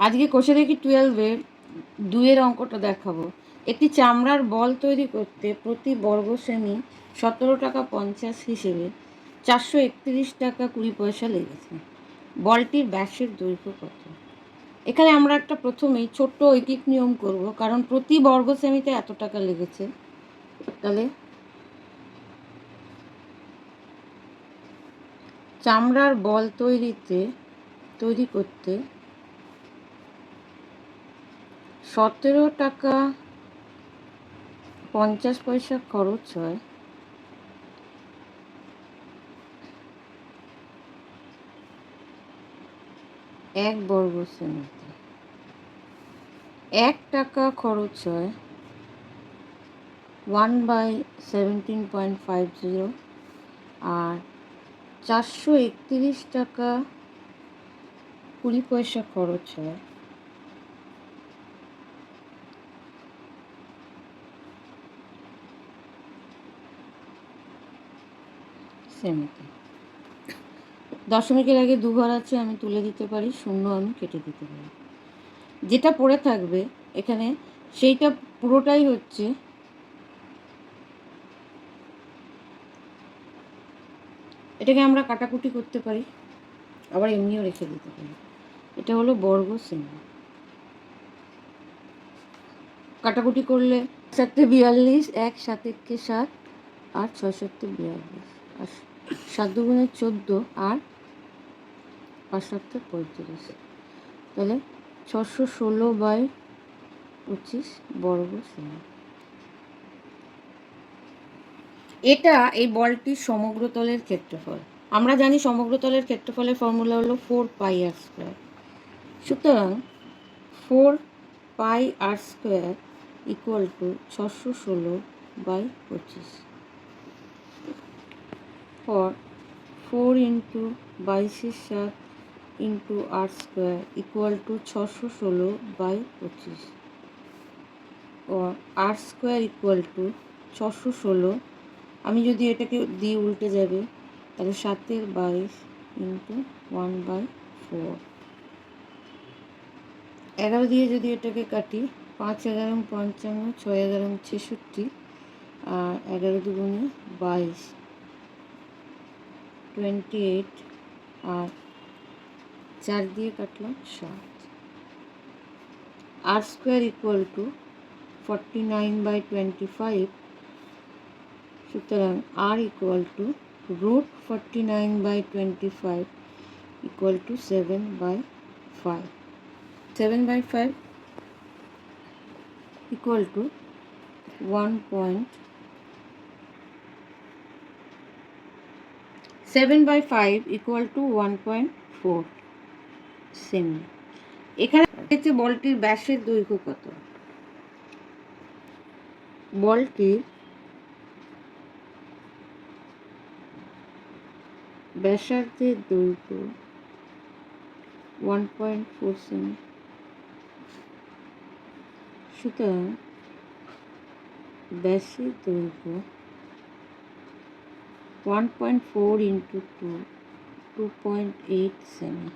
আজকে কোষে দেখি 12-এর 2-এর অঙ্কটা দেখাবো। একটি চামড়ার বল তৈরি করতে প্রতি বর্গ সেমি 17 টাকা 50 হিসেবে 431 টাকা 20 পয়সা লেগেছে। বলটির ব্যাসের দৈর্ঘ্য কত? এখানে আমরা একটা প্রথমেই ছোট্ট ঐকিক নিয়ম করব, কারণ প্রতি বর্গ সেমিতে এত টাকা লেগেছে। তাহলে চামড়ার বল তৈরি করতে 17 টাকা 50 পয়সা খরচ হয়, এক বর্গ সেমিতে 1 টাকা খরচ হয় 1/17.50, আর 431 টাকা 20 পয়সা খরচ হয় সেমিতে। দশমিকের আগে দুঘর আছে, আমি তুলে দিতে পারি, শূন্য আমি কেটে দিতে পারি। যেটা পড়ে থাকবে এখানে সেইটা পুরোটাই হচ্ছে এটাকে আমরা কাটাকুটি করতে পারি, আবার এমনিও রেখে দিতে পারি। এটা হলো বর্গ সেমি। কাটাকুটি করলে 7-42, 1 7-1 7, আর 6-7-42, আর 7 × 14, আর 5-7-35। তাহলে 616/25 বর্গ সেমি। এটা এই বলটির সমগ্রতলের ক্ষেত্রফল। আমরা জানি সমগ্রতলের ক্ষেত্রফলের ফর্মুলা হলো 4πr²। সুতরাং 4πr² = 616/25। for 4 × 22 × r² = 616/25, or r² = 616। আমি যদি এটাকে দিয়ে উল্টে যাবে, তাহলে 7-22 × 1/4। 11 দিয়ে যদি এটাকে কাটি, 5-11 55, 6-11 66, আর 11-2 22, 28, আর 4 দিয়ে কাটলাম 7। r² = 49/25। সুতরাং r = √49/25 = 7/5। 7/5 = 1.4 সেমি। এখানে হচ্ছে বলটির ব্যাসের দৈর্ঘ্য কত। বলটির ব্যাসার্ধের দৈর্ঘ্য 1.4 সেমি। সুতরাং ব্যাসের দৈর্ঘ্য 1.4 × 2, 2.8 সেমি।